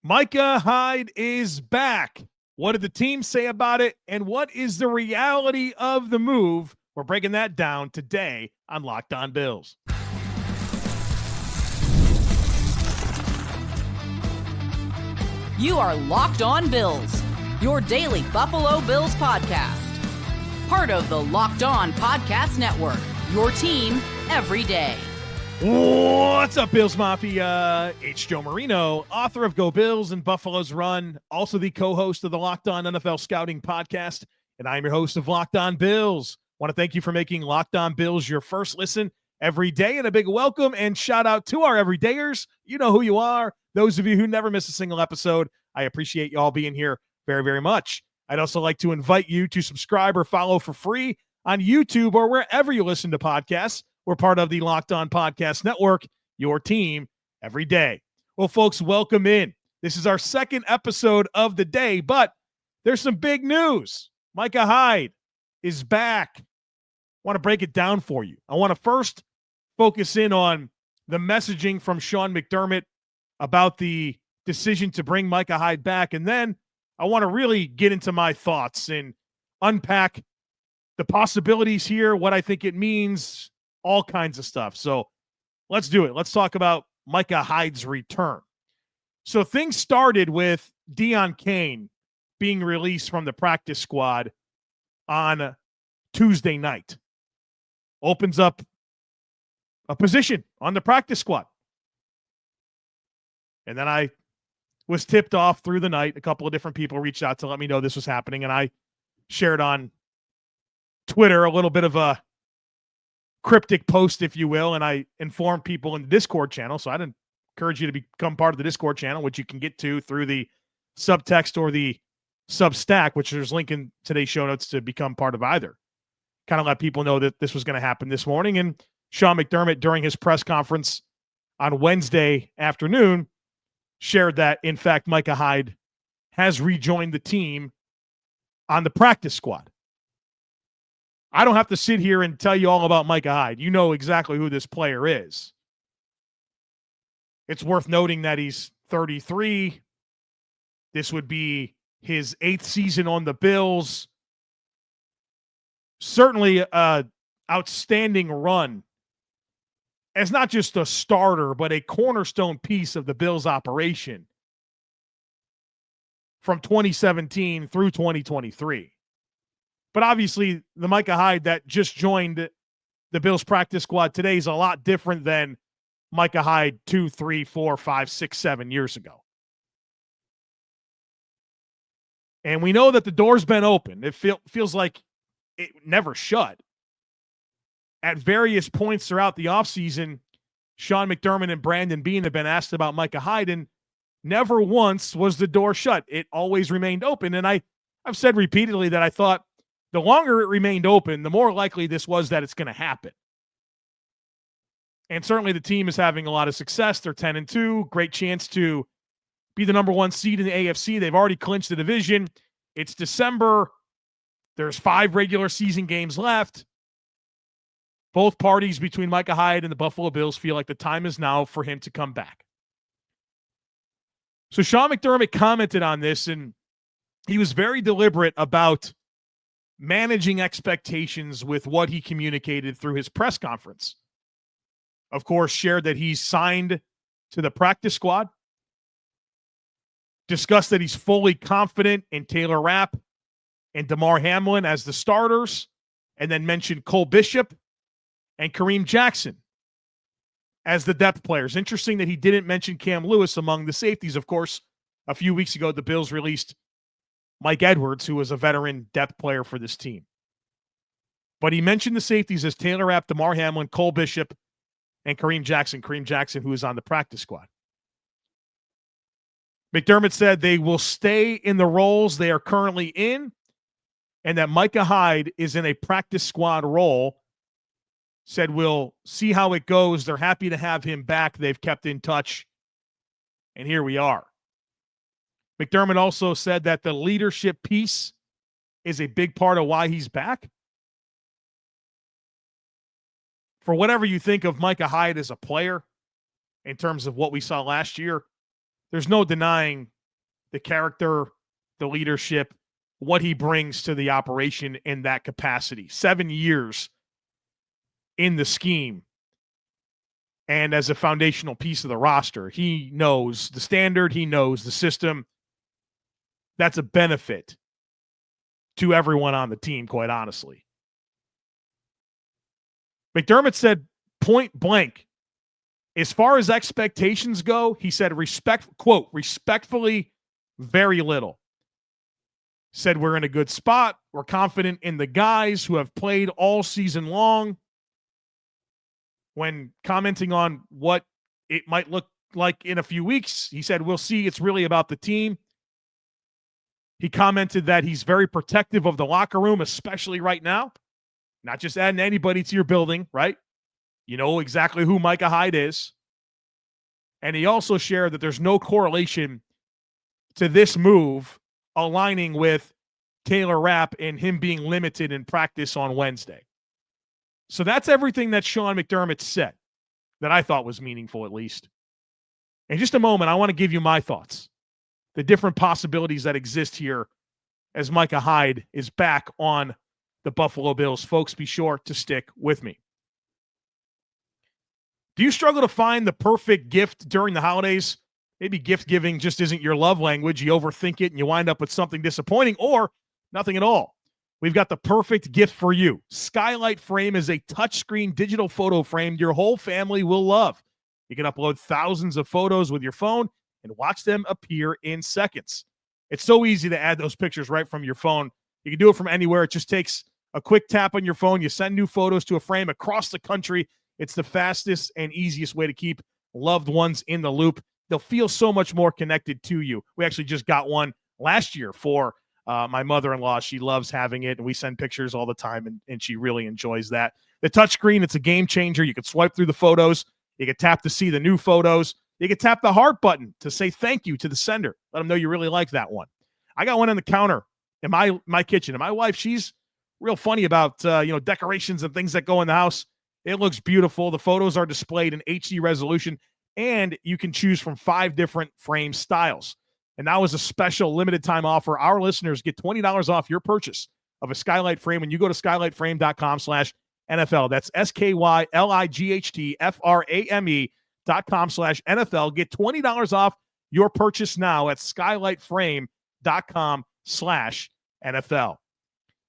Micah Hyde is back. What did the team say about it? And what is the reality of the move? We're breaking that down today on Locked On Bills. You are Locked On Bills, your daily Buffalo Bills podcast. Part of the Locked On Podcast Network, your team every day. What's up, Bills Mafia? It's Joe Marino, author of Go Bills and Buffalo's Run, also the co-host of the Locked On NFL Scouting Podcast, and I'm your host of Locked On Bills. Want to thank you for making Locked On Bills your first listen every day, and a big welcome and shout out to our everydayers. You know who you are. Those of you who never miss a single episode, I appreciate you all being here very, very much. I'd also like to invite you to subscribe or follow for free on YouTube or wherever you listen to podcasts. We're part of the Locked On Podcast Network, your team every day. Well, folks, welcome in. This is our second episode of the day, but there's some big news. Micah Hyde is back. I want to break it down for you. I want to first focus in on the messaging from Sean McDermott about the decision to bring Micah Hyde back, and then I want to really get into my thoughts and unpack the possibilities here, what I think it means, all kinds of stuff. So let's do it. Let's talk about Micah Hyde's return. So things started with Deon Cain being released from the practice squad on Tuesday night. Opens up a position on the practice squad. And then I was tipped off through the night. A couple of different people reached out to let me know this was happening, and I shared on Twitter a little bit of a cryptic post, if you will, and I informed people in the Discord channel. So I'd encourage you to become part of the Discord channel, which you can get to through the subtext or the Substack, which there's a link in today's show notes to become part of either. Kind of let people know that this was going to happen this morning. And Sean McDermott, during his press conference on Wednesday afternoon, shared that, in fact, Micah Hyde has rejoined the team on the practice squad. I don't have to sit here and tell you all about Micah Hyde. You know exactly who this player is. It's worth noting that he's 33. This would be his 8th season on the Bills. Certainly an outstanding run as not just a starter, but a cornerstone piece of the Bills operation from 2017 through 2023. But obviously, the Micah Hyde that just joined the Bills practice squad today is a lot different than Micah Hyde 2, 3, 4, 5, 6, 7 years ago. And we know that the door's been open. It feels like it never shut. At various points throughout the offseason, Sean McDermott and Brandon Beane have been asked about Micah Hyde, and never once was the door shut. It always remained open. And I've said repeatedly that I thought the longer it remained open, the more likely this was that it's going to happen. And certainly the team is having a lot of success. They're 10-2, great chance to be the number 1 seed in the AFC. They've already clinched the division. It's December. There's 5 regular season games left. Both parties between Micah Hyde and the Buffalo Bills feel like the time is now for him to come back. So Sean McDermott commented on this, and he was very deliberate about managing expectations with what he communicated through his press conference. Of course, shared that he's signed to the practice squad, discussed that he's fully confident in Taylor Rapp and Damar Hamlin as the starters, and then mentioned Cole Bishop and Kareem Jackson as the depth players. Interesting that he didn't mention Cam Lewis among the safeties. Of course, a few weeks ago, the Bills released Mike Edwards, who was a veteran depth player for this team. But he mentioned the safeties as Taylor Rapp, Damar Hamlin, Cole Bishop, and Kareem Jackson, who is on the practice squad. McDermott said they will stay in the roles they are currently in, and that Micah Hyde is in a practice squad role. Said we'll see how it goes. They're happy to have him back. They've kept in touch, and here we are. McDermott also said that the leadership piece is a big part of why he's back. For whatever you think of Micah Hyde as a player, in terms of what we saw last year, there's no denying the character, the leadership, what he brings to the operation in that capacity. 7 years in the scheme and as a foundational piece of the roster. He knows the standard. He knows the system. That's a benefit to everyone on the team, quite honestly. McDermott said point blank, as far as expectations go, he said, respectfully, very little. Said we're in a good spot. We're confident in the guys who have played all season long. When commenting on what it might look like in a few weeks, he said, we'll see. It's really about the team. He commented that he's very protective of the locker room, especially right now. Not just adding anybody to your building, right? You know exactly who Micah Hyde is. And he also shared that there's no correlation to this move aligning with Taylor Rapp and him being limited in practice on Wednesday. So that's everything that Sean McDermott said that I thought was meaningful, at least. In just a moment, I want to give you my thoughts, the different possibilities that exist here as Micah Hyde is back on the Buffalo Bills. Folks, be sure to stick with me. Do you struggle to find the perfect gift during the holidays? Maybe gift giving just isn't your love language. You overthink it and you wind up with something disappointing or nothing at all. We've got the perfect gift for you. Skylight Frame is a touchscreen digital photo frame your whole family will love. You can upload thousands of photos with your phone and watch them appear in seconds. It's so easy to add those pictures right from your phone. You can do it from anywhere. It just takes a quick tap on your phone. You send new photos to a frame across the country. It's the fastest and easiest way to keep loved ones in the loop. They'll feel so much more connected to you. We actually just got one last year for my mother-in-law. She loves having it, and we send pictures all the time, and she really enjoys that. The touchscreen, it's a game changer. You can swipe through the photos. You can tap to see the new photos. You can tap the heart button to say thank you to the sender. Let them know you really like that one. I got one on the counter in my kitchen, and my wife, she's real funny about decorations and things that go in the house. It looks beautiful. The photos are displayed in HD resolution, and you can choose from 5 different frame styles. And now as a special limited time offer, our listeners get $20 off your purchase of a Skylight Frame when you go to skylightframe.com/NFL. That's SKYLIGHTFRAME.com/NFL. Get $20 off your purchase now at skylightframe.com/NFL.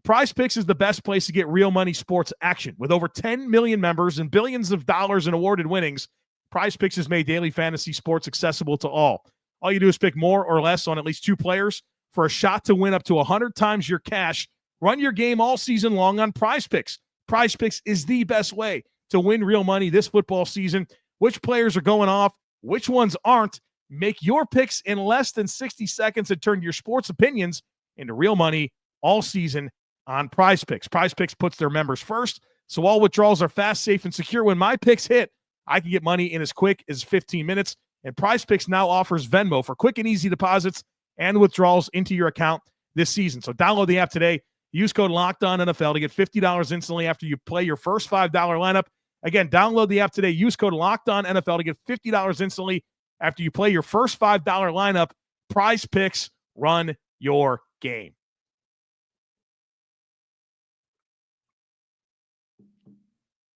Prize Picks is the best place to get real money sports action. With over 10 million members and billions of dollars in awarded winnings, Prize Picks has made daily fantasy sports accessible to all. All you do is pick more or less on at least 2 players for a shot to win up to 100 times your cash. Run your game all season long on Prize Picks. Prize Picks is the best way to win real money this football season. Which players are going off? Which ones aren't? Make your picks in less than 60 seconds and turn your sports opinions into real money all season on Prize Picks. Prize Picks puts their members first, so all withdrawals are fast, safe, and secure. When my picks hit, I can get money in as quick as 15 minutes. And Prize Picks now offers Venmo for quick and easy deposits and withdrawals into your account this season. So download the app today. Use code LOCKEDONNFL to get $50 instantly after you play your first $5 lineup. Again, download the app today. Use code LOCKEDONNFL to get $50 instantly after you play your first $5 lineup. Prize Picks, run your game.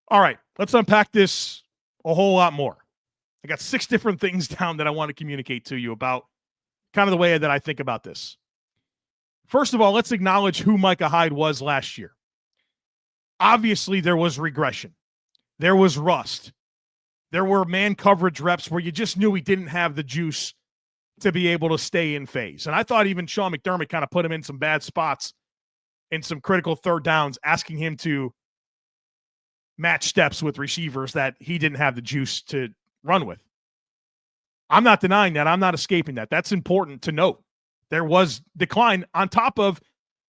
All right, let's unpack this a whole lot more. I got 6 different things down that I want to communicate to you about kind of the way that I think about this. First of all, let's acknowledge who Micah Hyde was last year. Obviously, there was regression. There was rust. There were man coverage reps where you just knew he didn't have the juice to be able to stay in phase. And I thought even Sean McDermott kind of put him in some bad spots in some critical third downs, asking him to match steps with receivers that he didn't have the juice to run with. I'm not denying that. I'm not escaping that. That's important to note. There was decline on top of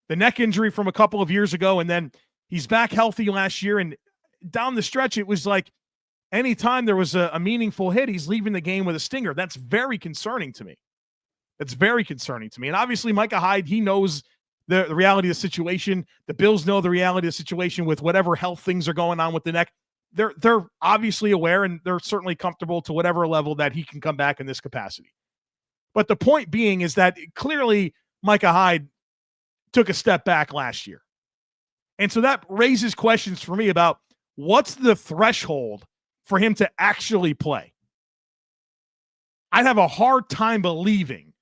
the neck injury from a couple of years ago, and then he's back healthy last year, and down the stretch, it was like anytime there was a meaningful hit, he's leaving the game with a stinger. That's very concerning to me. That's very concerning to me. And obviously, Micah Hyde, he knows the reality of the situation. The Bills know the reality of the situation with whatever health things are going on with the neck. They're obviously aware, and they're certainly comfortable to whatever level that he can come back in this capacity. But the point being is that clearly Micah Hyde took a step back last year. And so that raises questions for me about what's the threshold for him to actually play. I'd have a hard time believing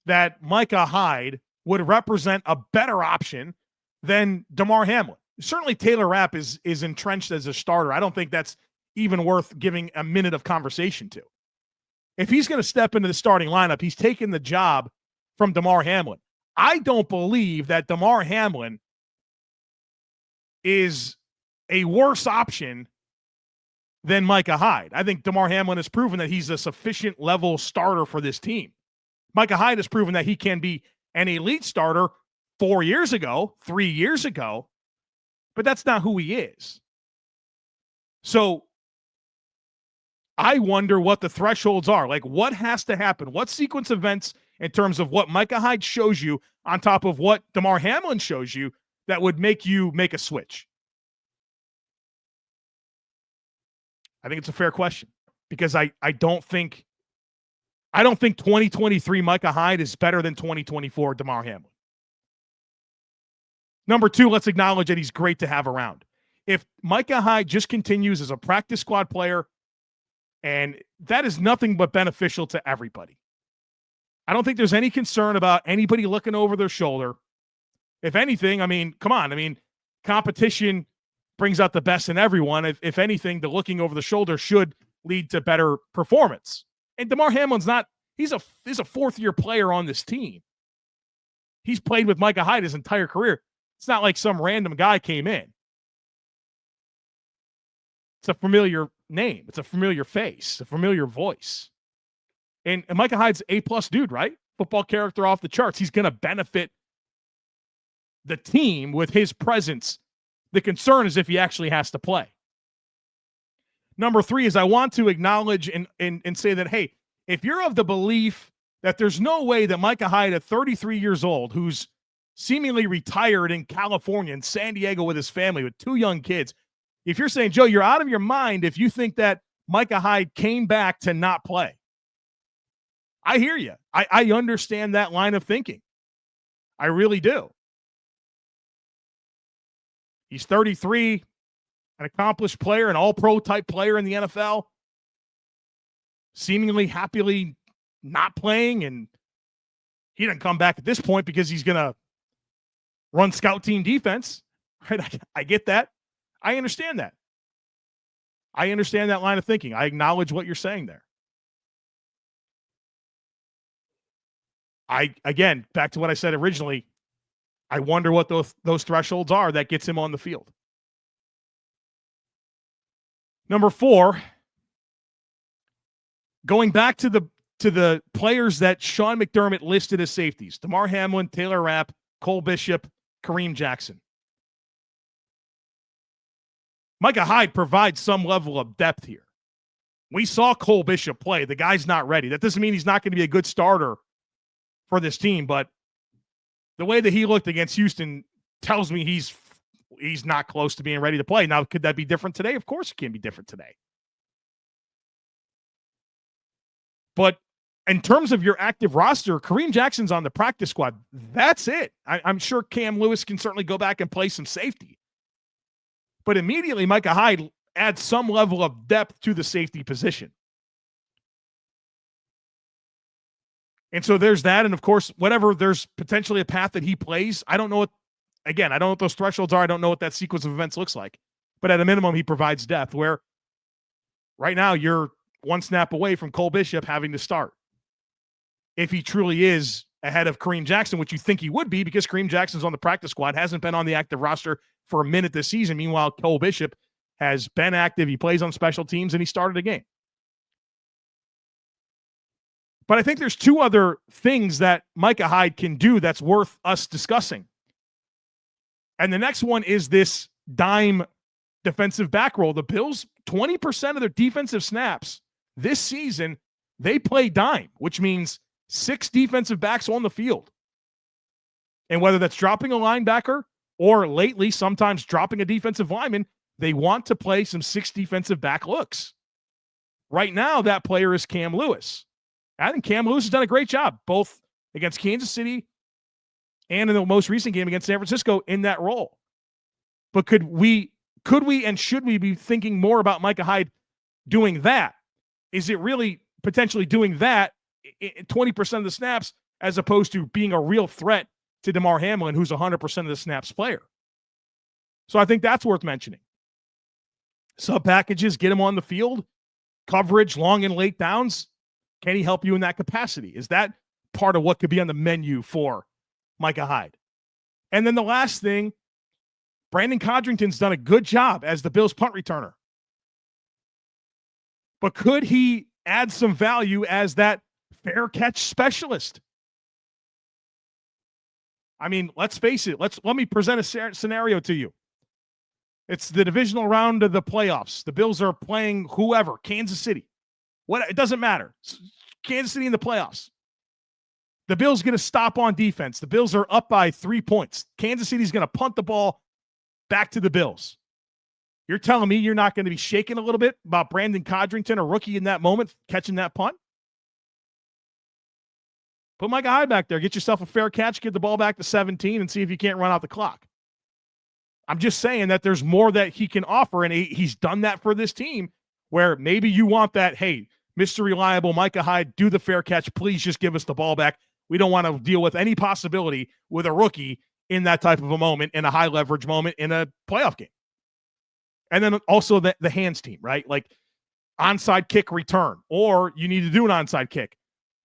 that Micah Hyde would represent a better option than Damar Hamlin. Certainly Taylor Rapp is entrenched as a starter. I don't think that's even worth giving a minute of conversation to. If he's going to step into the starting lineup, he's taking the job from Damar Hamlin. I don't believe that Damar Hamlin is a worse option than Micah Hyde. I think Damar Hamlin has proven that he's a sufficient level starter for this team. Micah Hyde has proven that he can be an elite starter 4 years ago, 3 years ago, but that's not who he is. So I wonder what the thresholds are. Like, what has to happen? What sequence of events in terms of what Micah Hyde shows you on top of what Damar Hamlin shows you that would make you make a switch? I think it's a fair question because I don't think 2023 Micah Hyde is better than 2024 Damar Hamlin. Number two, let's acknowledge that he's great to have around. If Micah Hyde just continues as a practice squad player, and that is nothing but beneficial to everybody. I don't think there's any concern about anybody looking over their shoulder. If anything, I mean, come on. I mean, competition brings out the best in everyone. If anything, the looking over the shoulder should lead to better performance. And Damar Hamlin's not, he's a fourth-year player on this team. He's played with Micah Hyde his entire career. It's not like some random guy came in. It's a familiar name. It's a familiar face, a familiar voice. And Micah Hyde's A+ dude, right? Football character off the charts. He's going to benefit the team with his presence. The concern is if he actually has to play. Number three is I want to acknowledge and say that, hey, if you're of the belief that there's no way that Micah Hyde at 33 years old, who's seemingly retired in California and San Diego with his family with 2 young kids, if you're saying, Joe, you're out of your mind if you think that Micah Hyde came back to not play. I hear you. I understand that line of thinking. I really do. He's 33, an accomplished player, an all-pro type player in the NFL, seemingly happily not playing, and he didn't come back at this point because he's going to run scout team defense. Right? I get that. I understand that. I understand that line of thinking. I acknowledge what you're saying there. Again, back to what I said originally, I wonder what those thresholds are that gets him on the field. Number 4, going back to the players that Sean McDermott listed as safeties: Damar Hamlin, Taylor Rapp, Cole Bishop, Kareem Jackson. Micah Hyde provides some level of depth here. We saw Cole Bishop play. The guy's not ready. That doesn't mean he's not going to be a good starter for this team, but the way that he looked against Houston tells me he's not close to being ready to play. Now, could that be different today? Of course it can be different today. But in terms of your active roster, Kareem Jackson's on the practice squad. That's it. I'm sure Cam Lewis can certainly go back and play some safety. But immediately, Micah Hyde adds some level of depth to the safety position. And so there's that. And of course, whatever, there's potentially a path that he plays. I don't know what those thresholds are. I don't know what that sequence of events looks like. But at a minimum, he provides depth, where right now you're one snap away from Cole Bishop having to start. If he truly is ahead of Kareem Jackson, which you think he would be, because Kareem Jackson's on the practice squad, hasn't been on the active roster for a minute this season. Meanwhile, Cole Bishop has been active. He plays on special teams, and he started a game. But I think there's 2 other things that Micah Hyde can do that's worth us discussing. And the next one is this dime defensive back role. The Bills, 20% of their defensive snaps this season, they play dime, which means 6 defensive backs on the field. And whether that's dropping a linebacker or lately sometimes dropping a defensive lineman, they want to play some 6 defensive back looks. Right now, that player is Cam Lewis. I think Cam Lewis has done a great job, both against Kansas City and in the most recent game against San Francisco in that role. But could we and should we be thinking more about Micah Hyde doing that? Is it really potentially doing that 20% of the snaps as opposed to being a real threat to Damar Hamlin, who's 100% of the snaps player? So I think that's worth mentioning. Sub packages, get him on the field, coverage, long and late downs. Can he help you in that capacity? Is that part of what could be on the menu for Micah Hyde? And then the last thing, Brandon Codrington's done a good job as the Bills punt returner. But could he add some value as that fair catch specialist? I mean, let's face it. Let me present a scenario to you. It's the divisional round of the playoffs. The Bills are playing whoever, Kansas City. It doesn't matter. Kansas City in the playoffs. The Bills get a stop on defense. The Bills are up by 3 points. Kansas City's going to punt the ball back to the Bills. You're telling me you're not going to be shaking a little bit about Brandon Codrington, a rookie in that moment, catching that punt? Put Micah Hyde back there. Get yourself a fair catch. Get the ball back to 17 and see if you can't run out the clock. I'm just saying that there's more that he can offer, and he's done that for this team where maybe you want that, hey, Mr. Reliable Micah Hyde, do the fair catch. Please just give us the ball back. We don't want to deal with any possibility with a rookie in that type of a moment, in a high leverage moment in a playoff game. And then also the hands team, right? Like onside kick return, or you need to do an onside kick.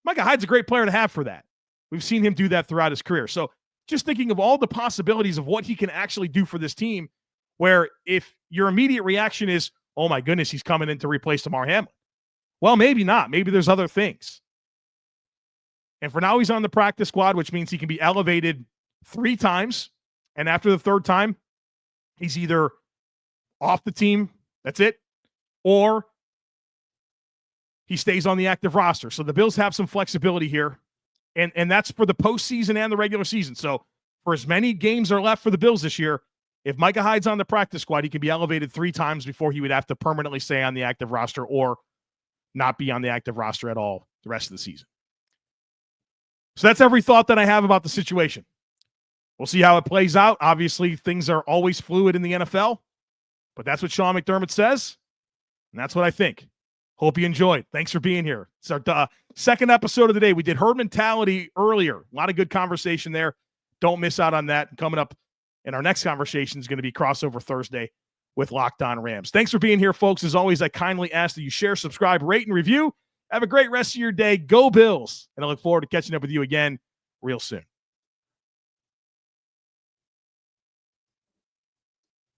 Micah Hyde's a great player to have for that. We've seen him do that throughout his career. So just thinking of all the possibilities of what he can actually do for this team, where if your immediate reaction is, oh my goodness, he's coming in to replace Damar Hamlin. Well, maybe not. Maybe there's other things. And for now, he's on the practice squad, which means he can be elevated 3 times. And after the 3rd time, he's either off the team, that's it, or he stays on the active roster. So the Bills have some flexibility here. And that's for the postseason and the regular season. So for as many games are left for the Bills this year, if Micah Hyde's on the practice squad, he can be elevated 3 times before he would have to permanently stay on the active roster or not be on the active roster at all the rest of the season. So that's every thought that I have about the situation. We'll see how it plays out. Obviously, things are always fluid in the NFL, but that's what Sean McDermott says, and that's what I think. Hope you enjoyed. Thanks for being here. It's our second episode of the day. We did herd mentality earlier. A lot of good conversation there. Don't miss out on that. Coming up in our next conversation is going to be Crossover Thursday with Locked On Rams. Thanks for being here, folks. As always, I kindly ask that you share, subscribe, rate, and review. Have a great rest of your day. Go Bills. And I look forward to catching up with you again real soon.